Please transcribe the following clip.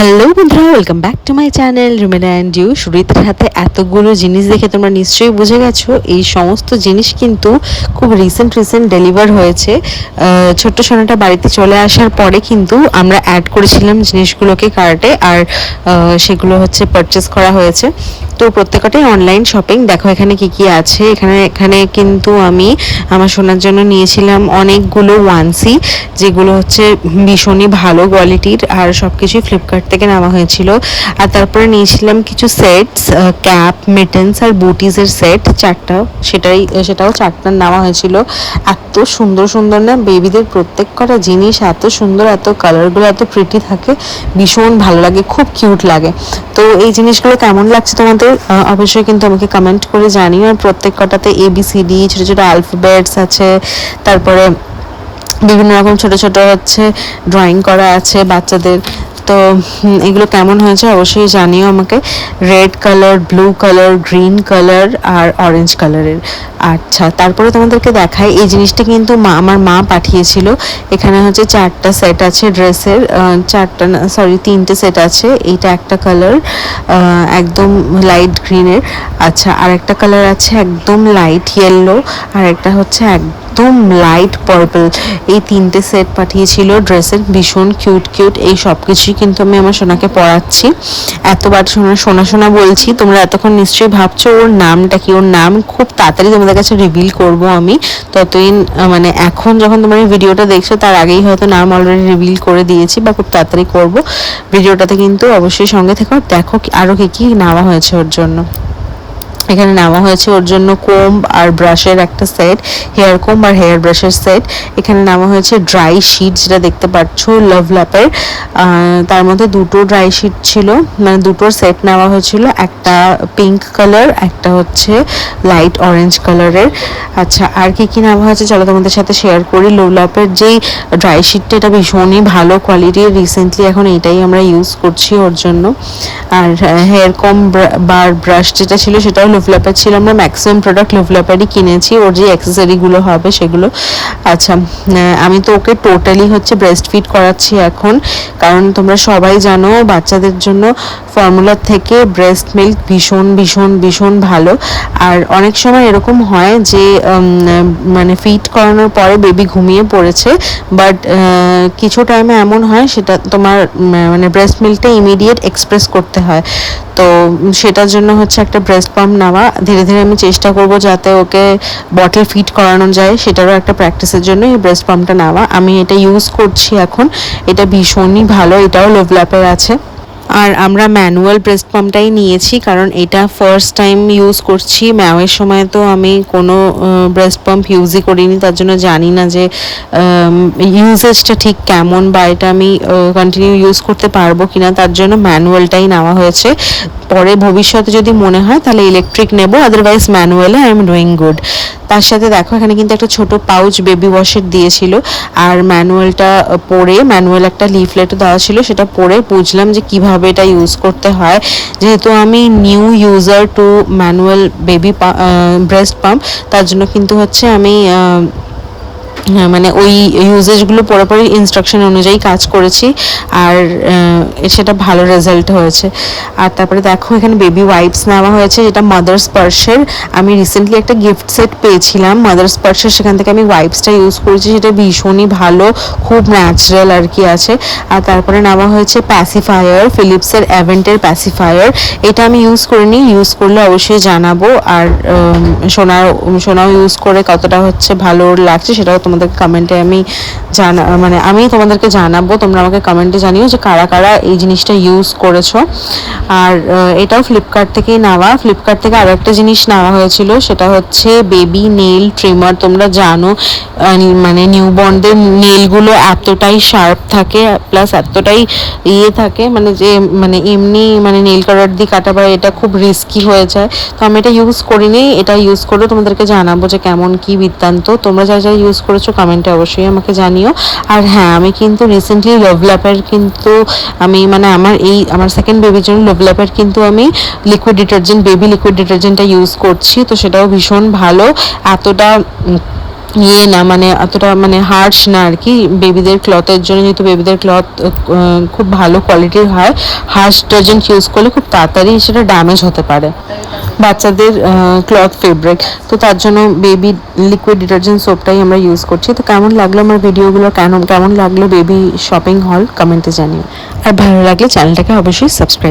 Hello বন্ধুরা, welcome back to my channel Rumena and you. সুরিতার হাতে এতগুলো জিনিস দেখে তোমরা নিশ্চয়ই বুঝে গেছো এই সমস্ত জিনিস কিন্তু খুব রিসেন্ট ডেলিভার হয়েছে। ছোট্ট সোনাটা বাড়িতে চলে আসার পরে কিন্তু আমরা অ্যাড করেছিলাম জিনিসগুলোকে কার্টে, আর সেগুলো হচ্ছে পারচেস করা হয়েছে। তো প্রত্যেকটাই অনলাইন শপিং। দেখো এখানে কি কি আছে। এখানে কিন্তু আমি আমার সোনার জন্য নিয়েছিলাম অনেকগুলো ওয়ানসি, যেগুলো হচ্ছে ভীষণই ভালো কোয়ালিটির, আর সব কিছুই ফ্লিপকার্ট থেকে নেওয়া হয়েছিল। আর তারপরে নিয়েছিলাম কিছু সেটস, ক্যাপ, মিটেন্স আর বুটিজের সেট চারটা, সেটাও চারটা নেওয়া হয়েছিল। এত সুন্দর সুন্দর না বেবিদের প্রত্যেক কটা জিনিস, এত সুন্দর, এত কালারগুলো এত প্রিটি থাকে, ভীষণ ভালো লাগে, খুব কিউট লাগে। তো এই জিনিসগুলো কেমন লাগছে তোমাদের অবশ্যই কিন্তু আমাকে কমেন্ট করে জানিও। আর প্রত্যেক কটাতে ABCD ছোটো ছোটো আলফাবেটস আছে, তারপরে বিভিন্ন রকম ছোট ছোট হচ্ছে ড্রয়িং করা আছে বাচ্চাদের। তো এগুলো কেমন হয়েছে অবশ্যই জানিও আমাকে। Red colour, blue colour, green colour আর অরেঞ্জ কালারের। আচ্ছা, তারপরে তোমাদেরকে দেখাই এই জিনিসটা কিন্তু আমার মা পাঠিয়েছিল। এখানে হচ্ছে চারটা সেট আছে ড্রেসের, তিনটে সেট আছে। এইটা একটা কালার একদম লাইট গ্রিনের। আচ্ছা, আর একটা কালার আছে একদম লাইট ইয়েলো, আর একটা হচ্ছে একদম লাইট পার্পল। এই তিনটে সেট পাঠিয়েছিল ড্রেসের, ভীষণ কিউট। এই সব কিছুই কিন্তু আমি আমার সোনাকে পরাচ্ছি। এতবার সোনা সোনা বলছি, তোমরা এতক্ষণ নিশ্চয়ই ভাবছো ওর নামটা কি। ওর নাম খুব তাড়াতাড়ি তোমাদের কাছে রিভিল করব আমি। ততদিন মানে এখন যখন তোমরা ভিডিওটা দেখছো তার আগেই হয়তো নাম অলরেডি রিভিল করে দিয়েছি, বা খুব তাড়াতাড়ি করব। ভিডিওটাতে কিন্তু অবশ্যই সঙ্গে থেকো। দেখো আরও কি নেওয়া হয়েছে ওর জন্য। এখানে নেওয়া হয়েছে ওর জন্য কোম্ব আর ব্রাশের একটা সেট, হেয়ার কোম্ব আর হেয়ার ব্রাশের সেট। এখানে নেওয়া হয়েছে ড্রাই শিট, যেটা দেখতে পাচ্ছ লাভ ল্যাপের। তার মধ্যে দুটো ড্রাই শিট ছিল, মানে দুটোর সেট নেওয়া হয়েছিল, একটা পিঙ্ক কালার, একটা হচ্ছে লাইট অরেঞ্জ কালারের। আচ্ছা, আর কি নেওয়া হয়েছে চলো তোমাদের সাথে শেয়ার করি। লাভ ল্যাপের যেই ড্রাই শিটটা, এটা ভীষণই ভালো কোয়ালিটির, রিসেন্টলি এখন এইটাই আমরা ইউজ করছি ওর জন্য। আর হেয়ার কোম্ব বা ব্রাশ যেটা ছিল সেটাও লুভল্যাপের ছিল। আমরা ম্যাক্সিমাম প্রোডাক্ট লুভল্যাপেরই কিনেছি, ওর যে অ্যাক্সেসরিগুলো হবে সেগুলো। আচ্ছা, আমি তো ওকে টোটালি হচ্ছে ব্রেস্ট ফিড করাচ্ছি এখন, কারণ তোমরা সবাই জানো বাচ্চাদের জন্য ফর্মুলার থেকে ব্রেস্ট মিল্ক ভীষণ ভালো। আর অনেক সময় এরকম হয় যে মানে ফিড করানোর পরে বেবি ঘুমিয়ে পড়েছে, বাট কিছু টাইমে এমন হয় সেটা তোমার মানে ব্রেস্ট মিল্কটা ইমিডিয়েট এক্সপ্রেস করতে হয়। তো সেটার জন্য হচ্ছে একটা ব্রেস্ট পাম্প নেওয়া। ধীরে ধীরে আমি চেষ্টা করব যাতে ওকে বটল ফিড করানো যায়, সেটারও একটা প্র্যাকটিসের জন্য এই ব্রেস্ট পাম্পটা নেওয়া। আমি এটা ইউজ করছি এখন, এটা ভীষণই ভালো, এটাও লুভল্যাপের আছে। আর আমরা ম্যানুয়াল ব্রেস্ট পাম্পটাই নিয়েছি, কারণ এটা ফার্স্ট টাইম ইউজ করছি। ম্যাওয়ের সময় তো আমি কোনো ব্রেস্ট পাম্প ইউজই করিনি, তার জন্য জানি না যে ইউজেসটা ঠিক কেমন, বা এটা আমি কন্টিনিউ ইউজ করতে পারবো কিনা, তার জন্য ম্যানুয়ালটাই নেওয়া হয়েছে। পরে ভবিষ্যতে যদি মনে হয় তাহলে ইলেকট্রিক নেব, আদারওয়াইজ ম্যানুয়ালে আই এম ডুইং গুড। তার সাথে দেখো এখানে কিন্তু একটা ছোট পাউচ বেবি ওয়াশের দিয়েছিল, আর ম্যানুয়াল একটা লিফলেটও দেওয়া ছিল, সেটা পড়ে বুঝলাম যে কিভাবে এটা ইউজ করতে হয়। যেহেতু আমি new user to manual baby breast pump, তার জন্য কিন্তু হচ্ছে আমি মানে ওই ইউজেসগুলো পরে ইনস্ট্রাকশন অনুযায়ী কাজ করেছি, আর সেটা ভালো রেজাল্ট হয়েছে। আর তারপরে দেখো এখানে বেবি ওয়াইপস নেওয়া হয়েছে, যেটা মাদার স্পার্শের। আমি রিসেন্টলি একটা গিফট সেট পেয়েছিলাম মাদার স্পার্শের, সেখান থেকে আমি ওয়াইপসটা ইউজ করেছি, সেটা ভীষণই ভালো, খুব ন্যাচারাল আর কি আছে। আর তারপরে নেওয়া হয়েছে প্যাসিফায়ার, ফিলিপসের অ্যাভেন্টের প্যাসিফায়ার। এটা আমি ইউজ করিনি, ইউজ করলে অবশ্যই জানাবো। আর সোনাও ইউজ করে কতটা হচ্ছে ভালো লাগছে সেটাও তোমাদের কমেন্টে আমি আমি তোমাদেরকে জানাবো। তোমরা আমাকে কমেন্টে জানিও যে কারা কারা এই জিনিসটা ইউজ করেছো। আর এটাও ফ্লিপকার্ট থেকেই নেওয়া। ফ্লিপকার্ট থেকে আরও একটা জিনিস নেওয়া হয়েছিল, সেটা হচ্ছে বেবি নেল ট্রিমার। তোমরা জানো মানে নিউবর্নদের নেলগুলো এতটাই শার্প থাকে, প্লাস এতটাই থাকে, মানে যে মানে এমনি মানে নেল কাটার দিয়ে কাটা, বা এটা খুব রিস্কি হয়ে যায়। তো আমি এটা ইউজ করিনি, এটা ইউজ করে তোমাদেরকে জানাবো যে কেমন কি বৃত্তান্ত। তোমরা যা ইউজ করেছো কমেন্টে অবশ্যই আমাকে জানিও। আর হ্যাঁ, আমি কিন্তু রিসেন্টলি লভল্যাপের কিন্তু আমার সেকেন্ড বেবির জন্য লভল্যাপের কিন্তু আমি বেবি লিকুইড ডিটারজেন্টটা ইউজ করছি। তো সেটাও ভীষণ ভালো, এতটা ইয়ে না, মানে অতটা মানে হার্শ না আর কি। বেবিদের ক্লথের জন্য, যেহেতু বেবিদের ক্লথ খুব ভালো কোয়ালিটির হয়, হার্শ ডিটারজেন্ট ইউজ করলে খুব তাড়াতাড়ি সেটা ড্যামেজ হতে পারে। বাচ্চাদের ক্লথ ফেব্রিক, তো তার জন্য বেবি লিকুইড ডিটারজেন্ট সোপটাই আমরা ইউজ করছি। তো কেমন লাগলো আমার ভিডিওগুলো, কেমন লাগলো বেবি শপিং হল, কমেন্টে জানিও। আর ভালো লাগলে চ্যানেলটাকে অবশ্যই সাবস্ক্রাইব